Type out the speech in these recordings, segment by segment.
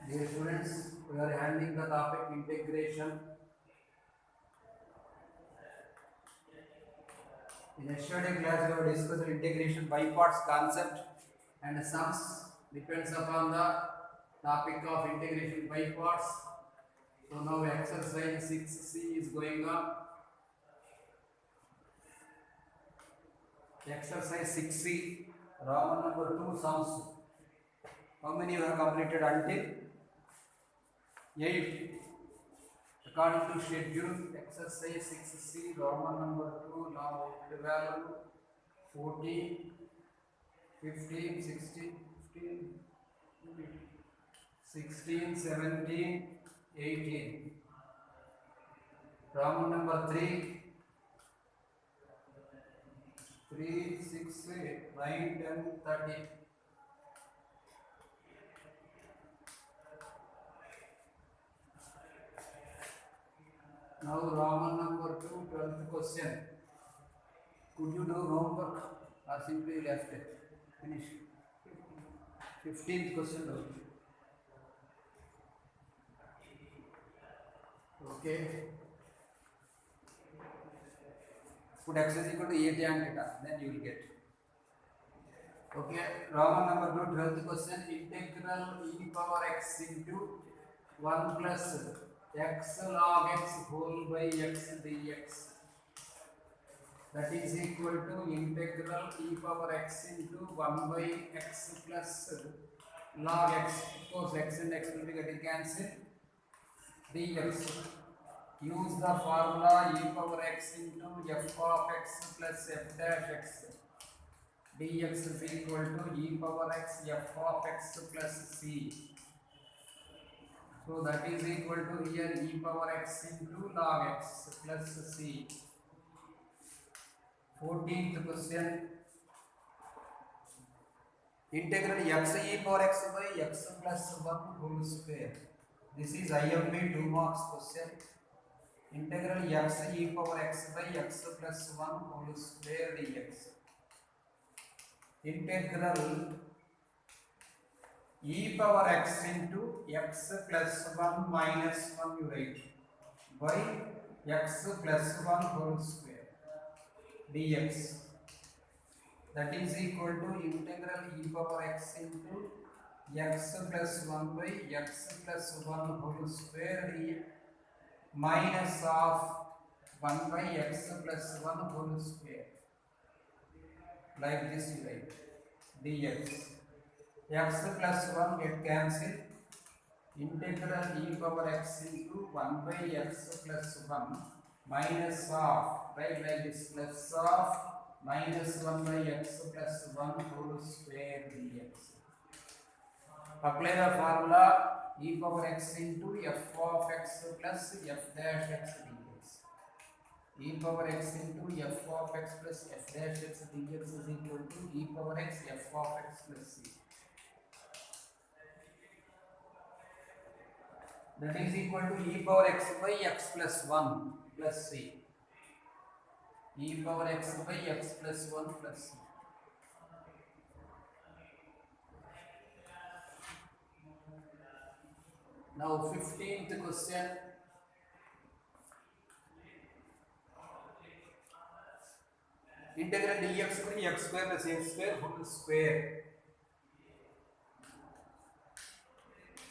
Dear students, we are handling the topic integration. In yesterday class, we have discussed integration by parts concept and sums depends upon the topic of integration by parts. So now exercise 6C is going on. Exercise 6C, Roman number 2 sums. How many you have completed until 8? According to schedule, exercise 6C, Roman number 2, now 12, 14, 15, 16, 17, 18. Roman number 3, 6, 9, 10, 13. Now Roman number 2, 12th question. Could you do homework or simply left it? Finish. 15th question. Okay. Put x is equal to a tan theta, then you will get. Okay. Roman number 2, 12th question. Integral e power x into 1 plus x log x whole by x dx. That is equal to integral e power x into 1 by x plus log x. Of course, x and x will be getting cancelled. Dx. Use the formula e power x into f of x plus f dash x. Dx is equal to e power x f of x plus c. So that is equal to here e power x into log x plus c. 14th question. Integral x e power x by x plus 1 whole square. This is IMP 2 marks question. Integral x e power x by x plus 1 whole square dx. Integral e power x into x plus 1 minus 1 you write by x plus 1 whole square dx. That is equal to integral e power x into x plus 1 by x plus 1 whole square dx minus of 1 by x plus 1 whole square. Like this you write dx. X plus 1 get cancelled. Integral e power x into 1 by x plus 1 minus of, right, like this, plus of minus 1 by x plus 1 whole square dx. Apply the formula e power x into f of x plus f dash x dx. E power x into f of x plus f dash x dx is equal to e power x f of x plus c. That is equal to e power x by x plus 1 plus c. E power x by x plus 1 plus c. Now 15th question. Integral dx by x square plus a square whole square.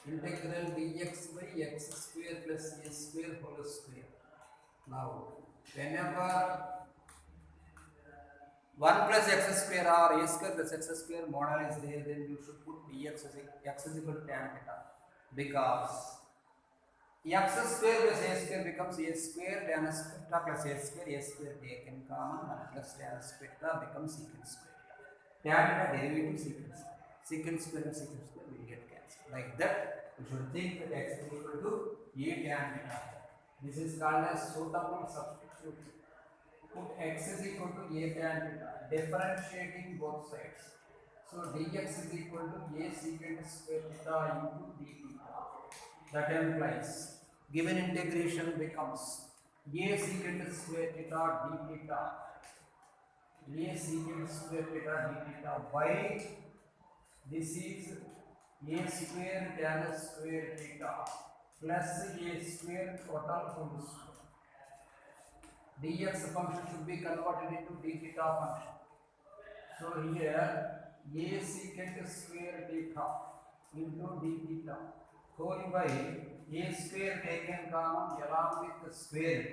Integral dx by x square plus a square whole square. Now, whenever 1 plus x square or a square plus x square model is there, then you should put dx as x is equal to tan theta, because x square plus a square becomes a square tan theta plus a square taken common, 1 plus tan theta becomes secant square. Tan theta derivative secant square. Secant square and secant square will get cancelled. Like that, you should think that x is equal to a tan theta. This is called as suitable substitute. Put x is equal to a tan theta, differentiating both sides. So dx is equal to a secant square theta into d theta. That implies given integration becomes a secant square theta d theta, a secant square theta d theta by this is a square tan square theta plus a square total whole square. Dx function should be converted into d theta function. So here a secant square theta into d theta whole by a square taken common along with the square.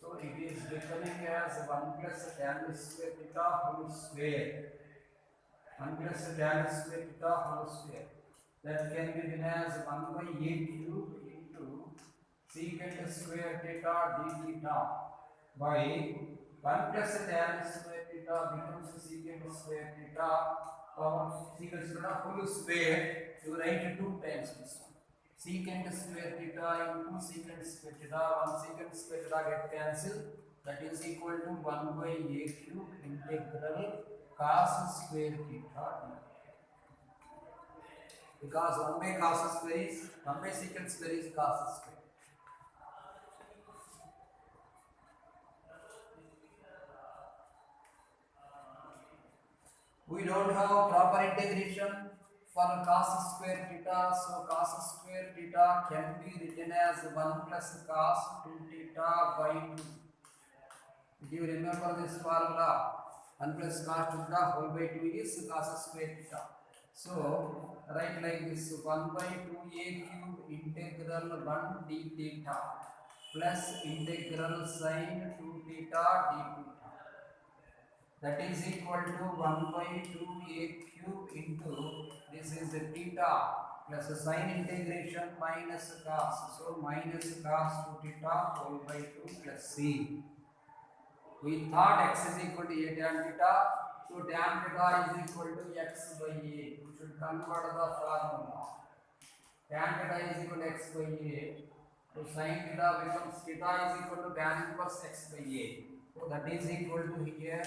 So it is becoming as 1 plus tan square theta whole square. 1 plus tan square theta whole square. That can be written as 1 by a cube into secant square theta d theta by 1 plus tan square theta becomes secant square theta power secant square whole square. You write 2 times this one. Secant square theta into secant square theta. 1 secant square theta get cancelled. That is equal to 1 by a cube integral cos square theta. Because 1 by cos square is 1 by secant square is cos square. We don't have proper integration for cos square theta, so cos square theta can be written as 1 plus cos 2 theta by 2. If you remember this formula, 1 plus cos 2 theta whole by 2 is cos square theta. So write like this: 1 by 2a cube integral 1 d theta plus integral sin 2 theta d theta. That is equal to 1 by 2a cube into this is the theta plus sin integration minus cos. So minus cos 2 theta whole by 2 plus c. We thought x is equal to a tan theta. So tan theta is equal to x by a. We should convert the formula. Tan theta is equal to x by a. So sin theta becomes theta is equal to tan inverse x by a. So that is equal to here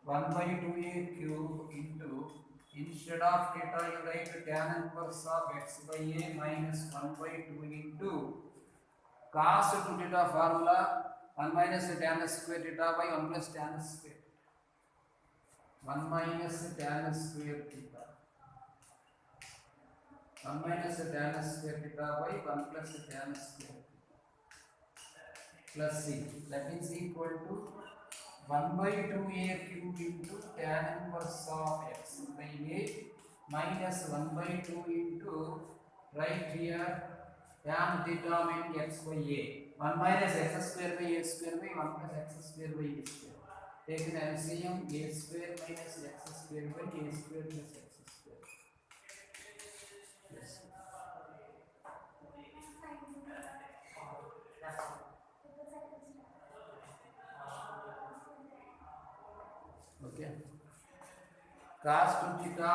1 by 2a cube into, instead of theta you write tan inverse of x by a minus 1 by 2 into cos 2 theta formula 1 minus tan square theta by 1 plus tan square. 1 minus tan square theta. 1 minus tan square theta by 1 plus tan square plus c. That is equal to 1 by 2a cube into tan inverse of x by a minus 1 by 2 into, right here, tan theta meaning x by a. 1 minus x square by a square by 1 plus x square by a square. Take an LCM, a square minus x square by a square plus x square. Yes. Okay. Cos 2 theta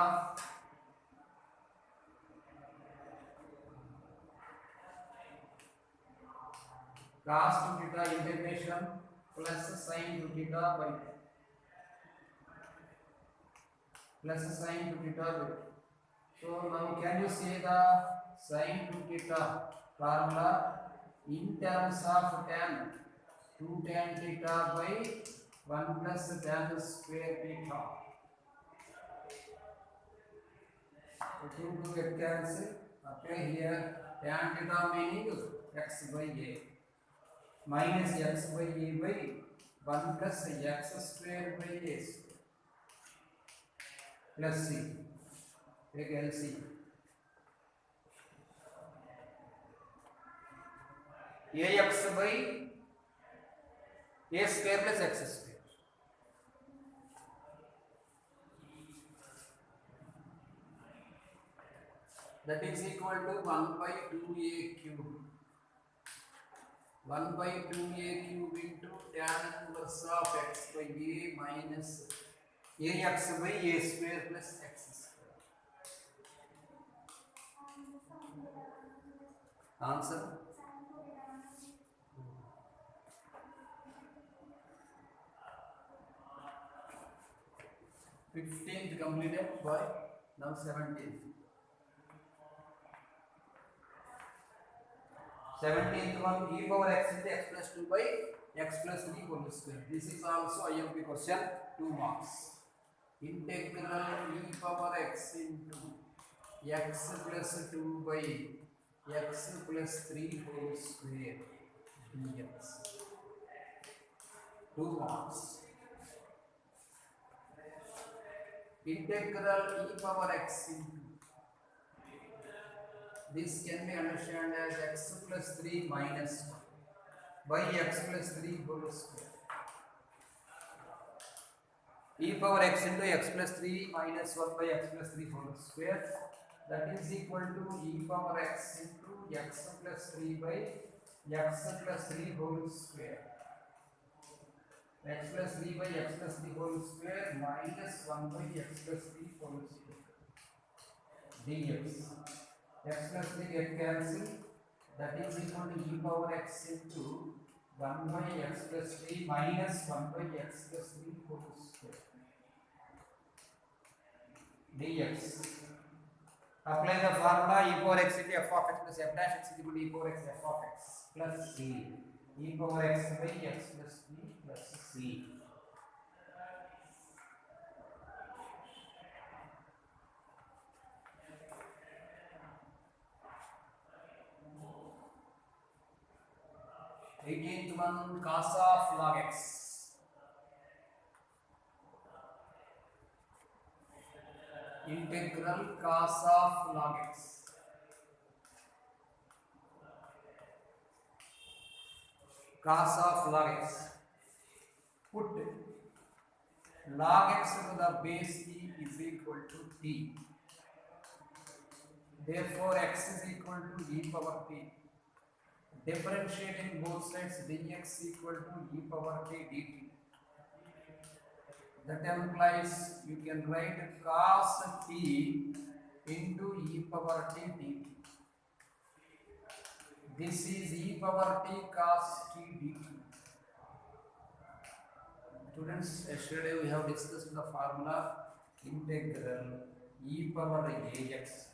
cos 2 theta integration plus sin 2 theta by plus sin 2 theta by. So now can you say the sin 2 theta formula in terms of tan 2 tan theta by 1 plus tan square theta. So 2 get cancelled. Apply here tan theta meaning x by a minus x by a by 1 plus x square by a square plus c. Take LCM. Ax by a square plus x square. That is equal to 1 by 2a cube. 1 by 2a cube into tan inverse of x by a minus ax by a square plus x square. Answer? Fifteenth completed by now 17th. 17th one e power x into x plus 2 by x plus 3 whole square. This is also IMP question, 2 marks. Integral e power x into x plus 2 by x plus 3 whole square dx. 2 marks. Integral e power x into, this can be understood as x plus 3 minus 1 by x plus 3 whole square. E power x into x plus 3 minus 1 by x plus 3 whole square, that is equal to e power x into x plus 3 by x plus 3 whole square. X plus 3 by x plus 3 whole square minus 1 by x plus 3 whole square dx. X plus 3 get cancelled, that is equal to e power x into 1 by x plus 3 minus 1 by x plus 3 whole square dx. Apply the formula e power x into f of x plus f dash x is equal to e power x f of x plus c. E power x by x plus 3 plus c. Eighteenth one, cos of log x. Integral cos of log x. Cos of log x. Put log x to the base e is equal to t. Therefore, x is equal to e power t. Differentiating both sides, dx equal to e power t dt. That implies you can write cos t into e power t dt. This is e power t cos t dt. Students, yesterday we have discussed the formula integral e power ax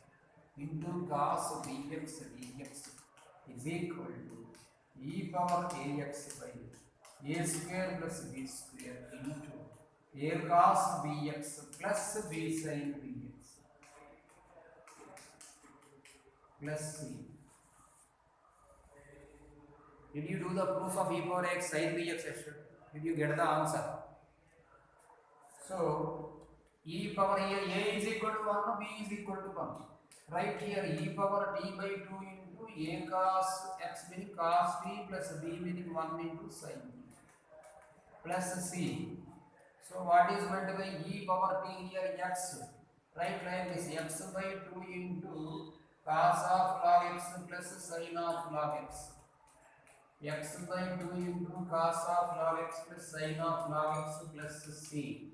into cos bx dx is equal to e power ax by a square plus b square into a cos bx plus b sin bx plus c. Did you do the proof of e power x sin bx yesterday? Did you get the answer? So e power a is equal to 1, b is equal to 1. Right here e power t by 2 into a cos x meaning cos t plus b meaning 1 into sin t plus c. So what is meant by e power t here? X. Right, like this, x by 2 into cos of log x plus sin of log x. X by 2 into cos of log x plus sin of log x plus c.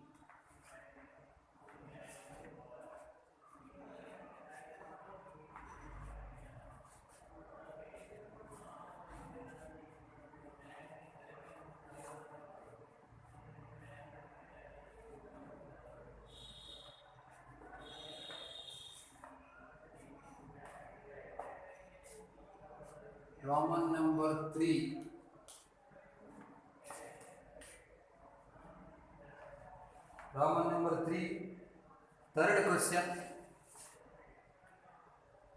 Roman number 3. Roman number 3. Third question.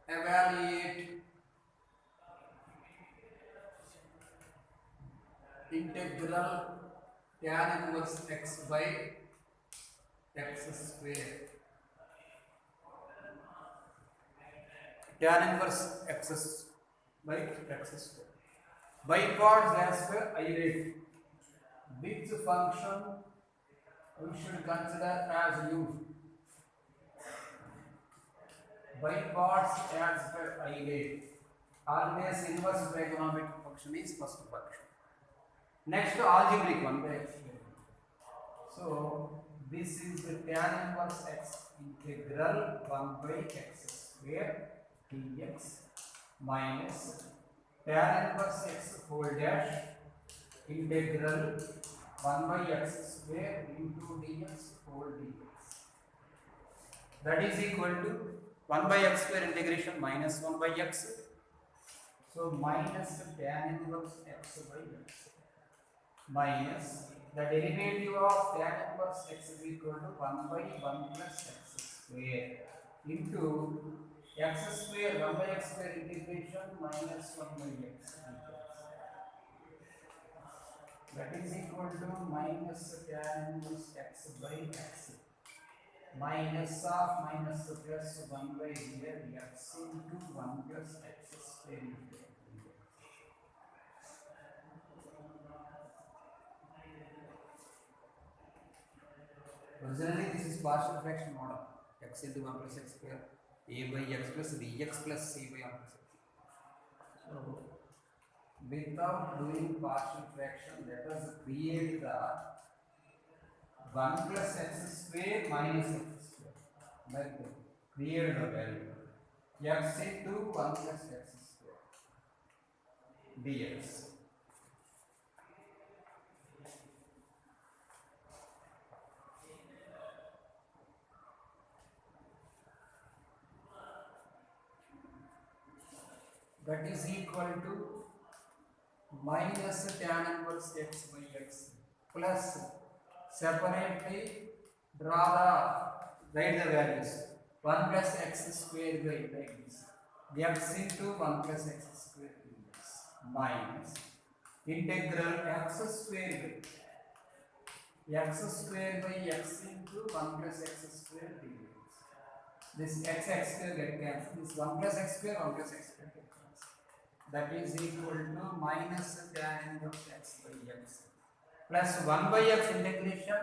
Evaluate integral tan inverse x by x square. Tan inverse x by x square. By parts as per I rate. Which function we should consider as u? By parts as per I rate. Always inverse trigonometric function is first function. Next algebraic one by x square. So this is the tan inverse x integral 1 by x square dx minus tan inverse x whole dash integral 1 by x square into dx whole dx. That is equal to 1 by x square integration minus 1 by x. So minus tan inverse x by x minus the derivative of tan inverse x is equal to 1 by 1 plus x square into x square 1 by x square integration minus 1 by x that is equal to minus tan inverse x by x minus of minus plus 1 by here x into 1 plus x square into originally this is partial fraction model x into 1 plus x square a by x plus dx plus c by 1 plus x. So without doing partial fraction, let us create the 1 plus x square minus x square. Like that. Create the value x into 1 plus x square dx. That is equal to minus tan inverse x by x plus separately draw the write the values 1 plus x square by like this x into 1 plus x square dx minus integral x square by x into 1 plus x square dx. This x square get cancelled. This 1 plus x square 1 plus x square get cancelled. That is equal to minus tan inverse x by x plus 1 by x integration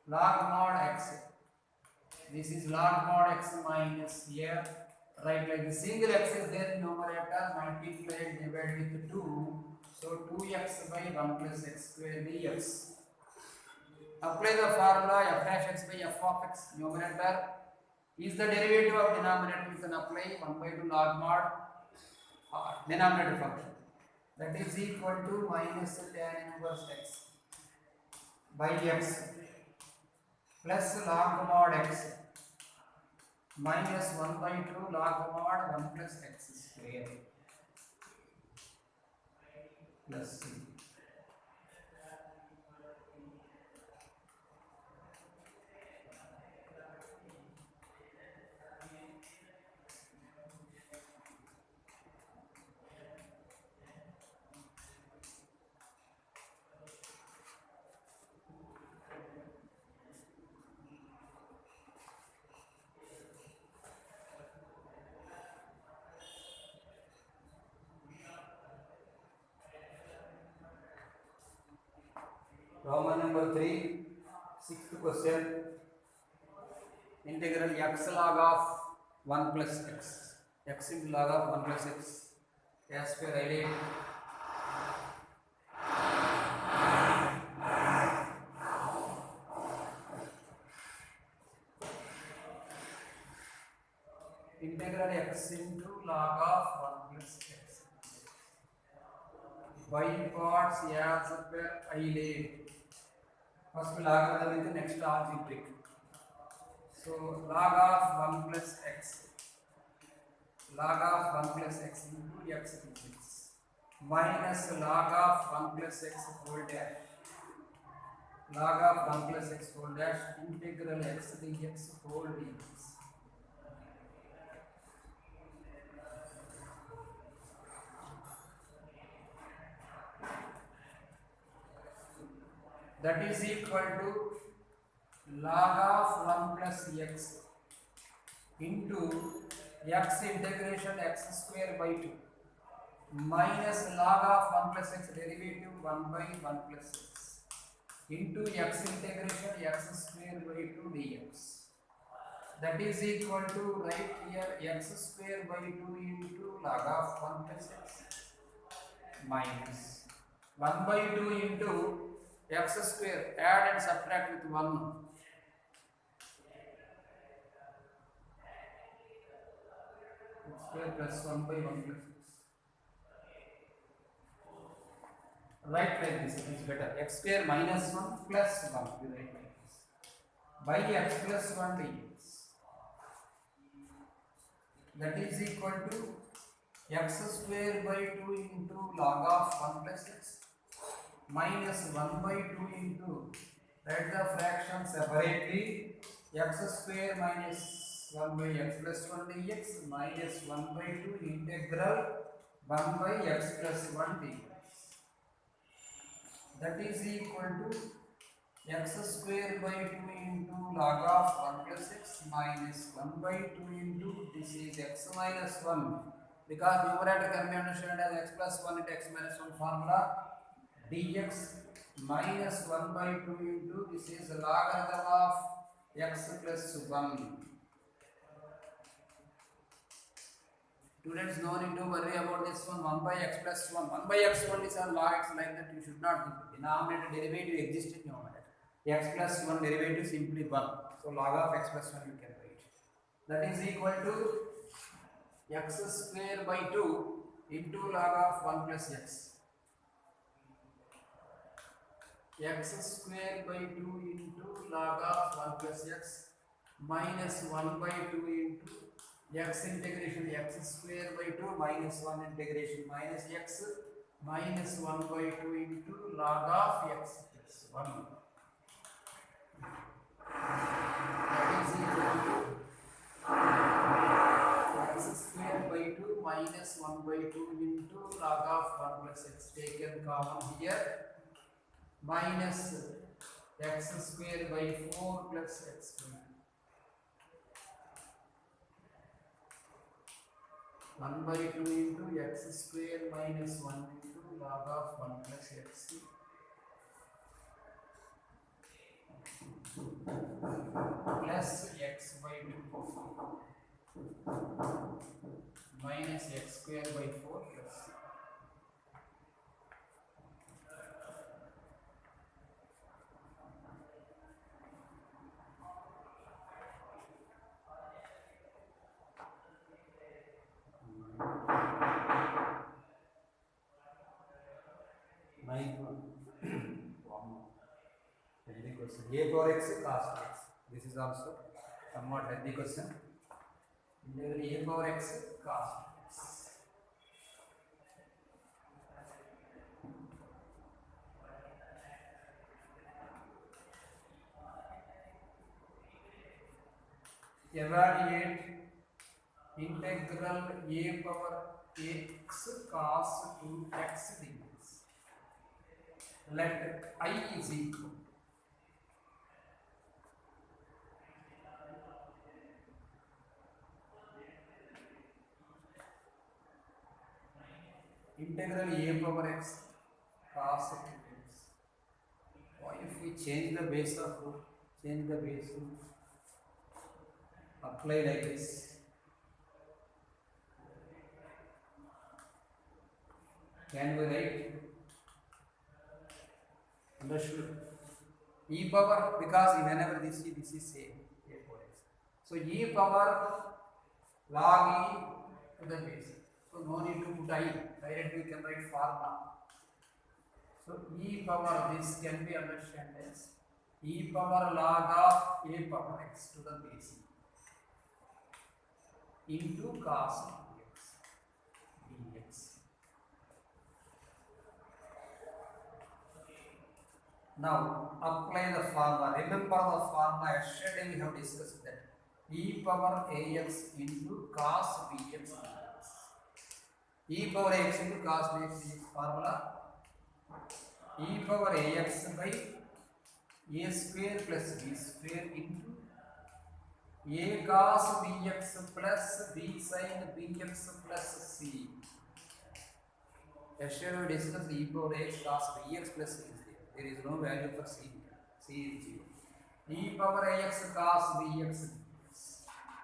log mod x. This is log mod x minus here. Right, like the single x is there in numerator, multiplied divided with 2. So 2x by 1 plus x square dx. Apply the formula f dash x by f of x. Numerator is the derivative of denominator. You can apply 1 by 2 log mod denominator function. That is equal to minus tan inverse x by x plus log mod x minus 1 by 2 log mod 1 plus x square plus c. Roman number 3, 6th question. Integral x log of 1 plus x into log of 1 plus x, as per highlight. Integral x into log of 1 plus x. By parts as per highlight. First logarithm is the next algebraic. So log of 1 plus x, log of 1 plus x into x dx minus log of 1 plus x whole dash, log of 1 plus x whole dash integral x dx whole dx. That is equal to log of 1 plus x into x integration x square by 2 minus log of 1 plus x derivative 1 by 1 plus x into x integration x square by 2 dx. That is equal to right here x square by 2 into log of 1 plus x minus 1 by 2 into x square, add and subtract with 1. X square plus 1 by 1 plus x. Write like this, it is better. X square minus 1 plus 1. You write like this. By x plus 1 dx. That is equal to x square by 2 into log of 1 plus x minus 1 by 2 into, write the fraction separately, x square minus 1 by x plus 1 dx minus 1 by 2 integral 1 by x plus 1 dx. That is equal to x square by 2 into log of 1 plus x minus 1 by 2 into this is x minus 1, because numerator can be understood as x plus 1 into x minus 1 formula, dx minus 1 by 2 into this is logarithm of x plus 1. Students, no need to worry about this one. 1 by x plus 1. 1 by x 1 is a log x, like that you should not think. Denominator derivative exists in numerator. X plus 1 derivative simply 1. So log of x plus 1 you can write. That is equal to x square by 2 into log of 1 plus x. X square by 2 into log of 1 plus x minus 1 by 2 into x integration x square by 2 minus 1 integration minus x minus 1 by 2 into log of x plus 1. That is equal to x square by 2 minus 1 by 2 into log of 1 plus x taken common here minus x square by 4 plus x square. 1 by 2 into x square minus 1 into log of 1 plus x plus x by 2 minus x square by 4 plus. A power x cos x. This is also somewhat healthy question. A power x cos x. Evaluate integral a power x cos 2x dx. Let I is equal integral a power x cos 2x. Or if we change the base of root, apply like this. Can we write? Understood? E power, because whenever this is same, a power x. So e power log e to the base. So no need to put I. Directly we can write formula. So e power, this can be understood as e power log of a power x to the base into cos x dx. Now apply the formula. Remember the formula. Yesterday we have discussed that e power ax into cos bx dx. E power ax into cos bx dx formula. E power ax by a square plus b square into a cos bx plus b sin bx plus c. Yesterday we discussed e power x cos bx plus c. There is no value for c here. C is 0. E power ax cos bx.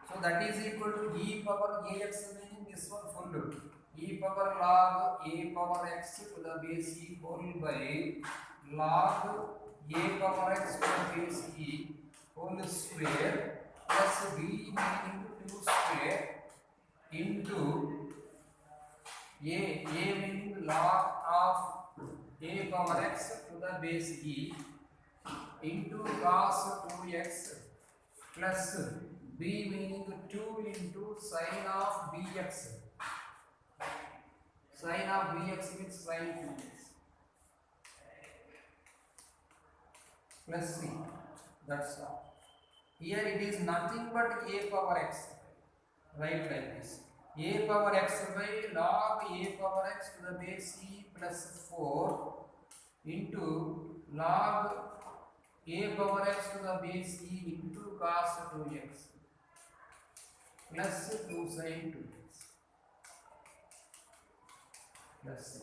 So that is equal to e power ax, meaning this one full. E power log a power x to the base e whole by log a power x to the base e whole square plus b meaning 2 square into a meaning log of a power x to the base e into cos 2x plus b meaning 2 into sin of bx. Sin of bx means sin 2x plus c. That's all. Here it is nothing but a power x. Write like this. A power x by log a power x to the base e plus 4 into log a power x to the base e into cos 2x plus 2 sin 2x plus c.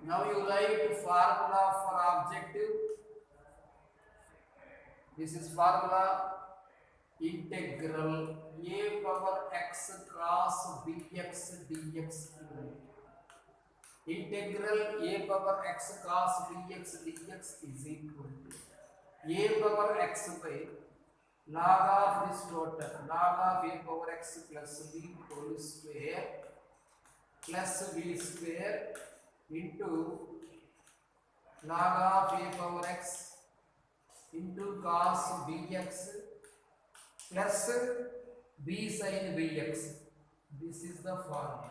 Now you write formula for objective. This is formula integral a power x cos bx dx. Integral a power x cos bx dx is equal to a power x by log of this total, log of a power x plus b whole square plus b square into log of a power x into cos bx plus b sin bx. This is the formula.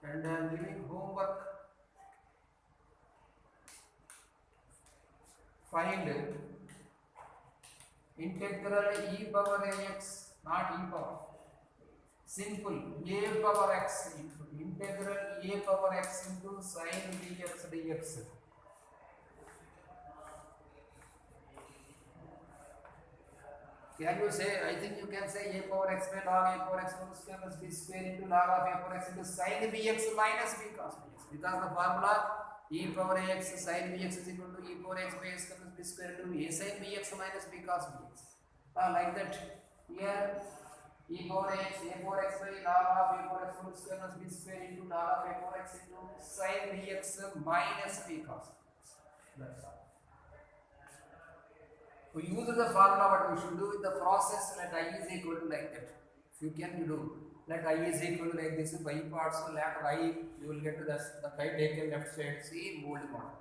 And I am giving homework. Find integral e power ax, not e power. Simple a power x into integral a power x into sin dx dx. Can you say? I think you can say a power x by log a power x whole square plus b square into log of a power x into sin bx minus b cos bx. Because the formula e power ax sin bx is equal to e power x by s plus b square into a sin bx minus b cos bx. Like that. Here e power x by log of a power x whole square plus b square into log of a power x into sin bx minus b cos bx. That's all. We use the formula, what we should do with the process, let I is equal to like that. If you can do, let I is equal to like this by parts, so let I, you will get to the right taken left side, see mold model.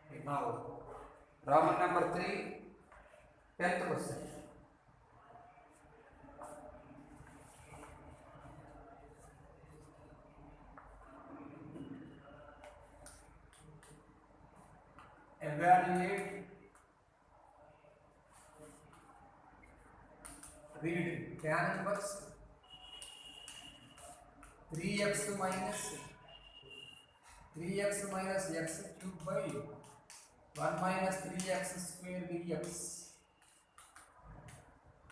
Okay, now, Roman number 3, 10th question. Evaluate, read tan inverse 3x minus x cube by 1 minus 3x square dx.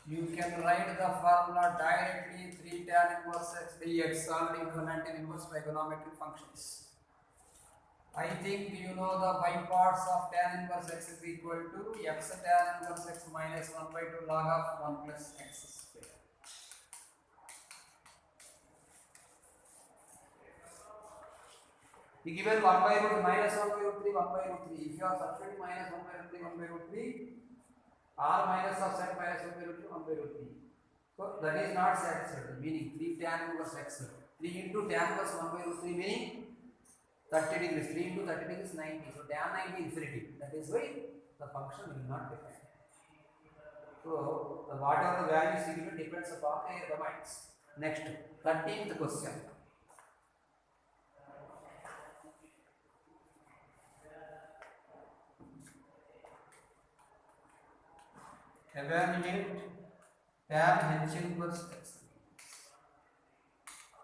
You can write the formula directly 3 tan inverse x dx, already equivalent in inverse trigonometric functions. I think you know the by parts of tan inverse x is equal to x tan inverse x minus 1 by 2 log of 1 plus x square. You given 1 by root minus 1 by root 3, 1 by root 3. If you are substituting minus 1 by root 3, 1 by root 3, or minus of set minus 1 by root 3, 1 by root 3. So that is not satisfied, meaning 3 tan inverse x. 3 into tan inverse 1 by root 3 meaning 30 degrees, 3 into 30 degrees 90, so tan 90 infinity. That is why the function will not define. So whatever the values you given depends upon their domains. Next, 13th question. Evaluate tan h inverse x.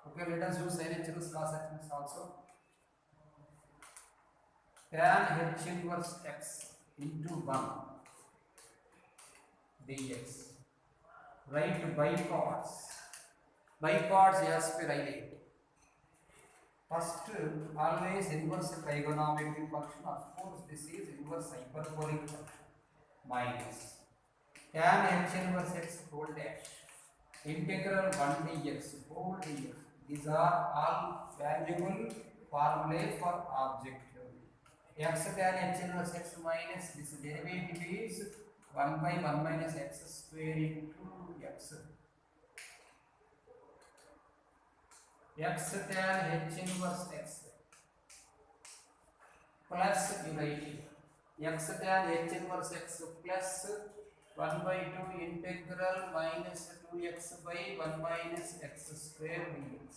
Okay, let us use sin h inverse cos h inverse also. Tan h inverse x into 1 dx. Write by parts. By parts as per highlight. First, always inverse trigonometric function. Of course, this is inverse hyperbolic function. Minus tan h inverse x whole dash. Integral 1 dx whole dx. These are all valuable formulae for object. X tan h inverse x minus this derivative is 1 by 1 minus x square into x. X tan h inverse x plus you write x tan h inverse x plus 1 by 2 integral minus 2x by 1 minus x square dx.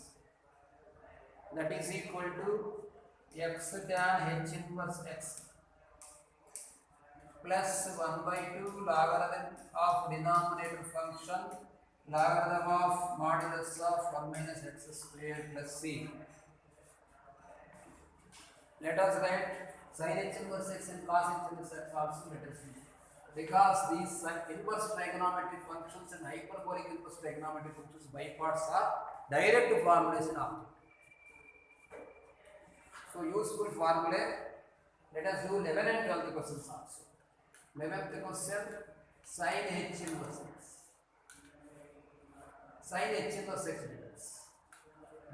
That is equal to x tan h inverse x plus 1 by 2 logarithm of denominator function logarithm of modulus of 1 minus x square plus c. Let us write sin h inverse x and cos h inverse x also let us know. Because these inverse trigonometric functions and hyperbolic inverse trigonometric functions by parts are direct formulation of it. So useful formula. Let us do 11 and 12th questions also. 11th question, sin h inverse x. Sin h inverse x dx.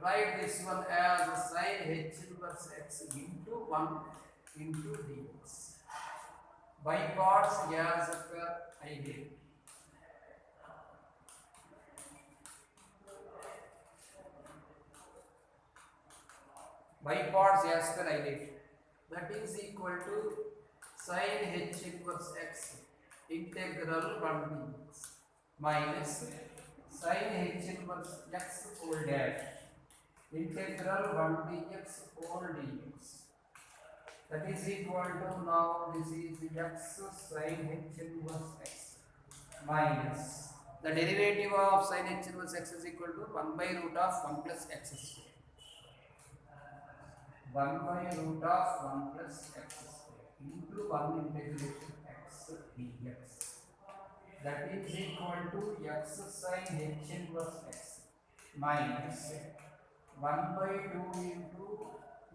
Write this one as sin h inverse x into 1 into dx. By parts as per I did. By parts as per I did. That is equal to sin h inverse x integral 1 dx minus sin h inverse x whole dash integral 1 dx whole dx. That is equal to, now this is x sin h inverse x minus the derivative of sin h inverse x is equal to 1 by root of 1 plus x square. 1 by root of 1 plus x square into 1 integration x dx. That is equal to x sin h inverse x minus 1 by 2 into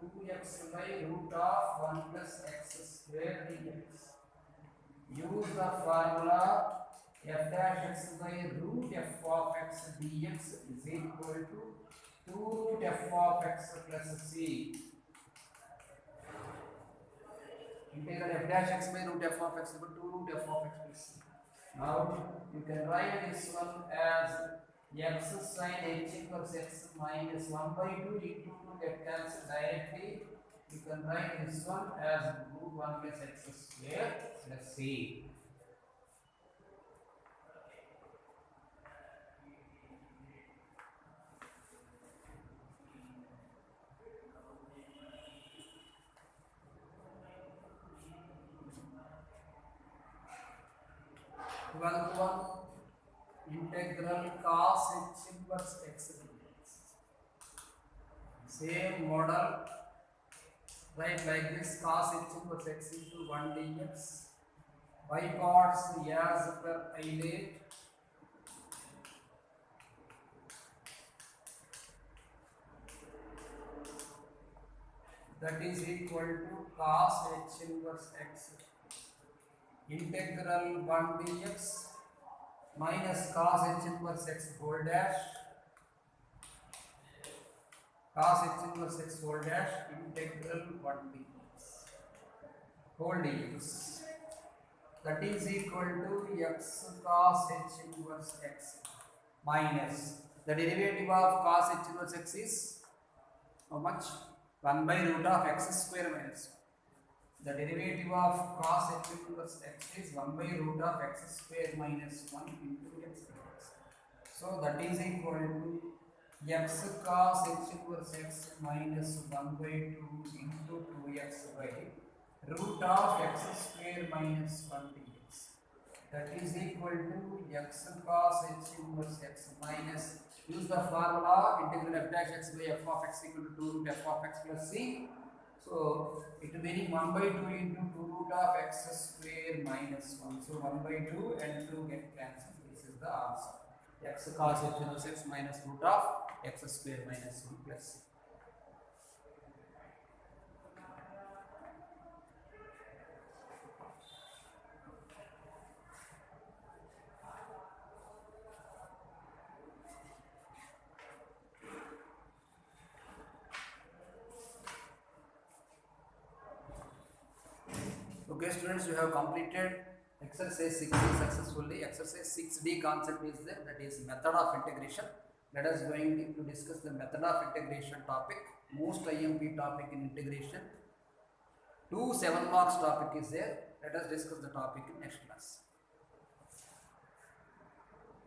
2x by root of 1 plus x square dx. Use the formula f dash x by root f of x dx is equal to 2 root f of x plus c. Integral f dash x by root f of x equal to 2 root f of x plus c. Now you can write this one as x sin h inverse x minus 1 by 2 into 2 get cancelled directly. You can write this one as root 1 plus x square plus c. Integral cos h inverse x dx. Same model, write like this: cos h inverse x into 1 dx. By parts as per I laid. That is equal to cos h inverse x integral 1 dx minus cos h inverse x whole dash cos h inverse x whole dash integral 1 dx whole dx. That is equal to x cos h inverse x minus the derivative of cos h inverse x is how much? 1 by root of x square minus 1. The derivative of cos h inverse x is 1 by root of x square minus 1 into x dx. So that is equal to x cos h inverse x minus 1 by 2 into 2x by root of x square minus 1 dx. That is equal to x cos h inverse x minus, use the formula integral f dash x by f of x equal to 2 root f of x plus c. So it meaning 1 by 2 into 2 root of x square minus 1. So 1 by 2 and 2 get cancelled. This is the answer. X cos h inverse x minus root of x square minus 1 plus c. Okay students, you have completed exercise 6D successfully. Exercise 6D concept is there, that is method of integration. Let us going to discuss the method of integration topic, most IMP topic in integration. 2 7 marks topic is there. Let us discuss the topic in next class.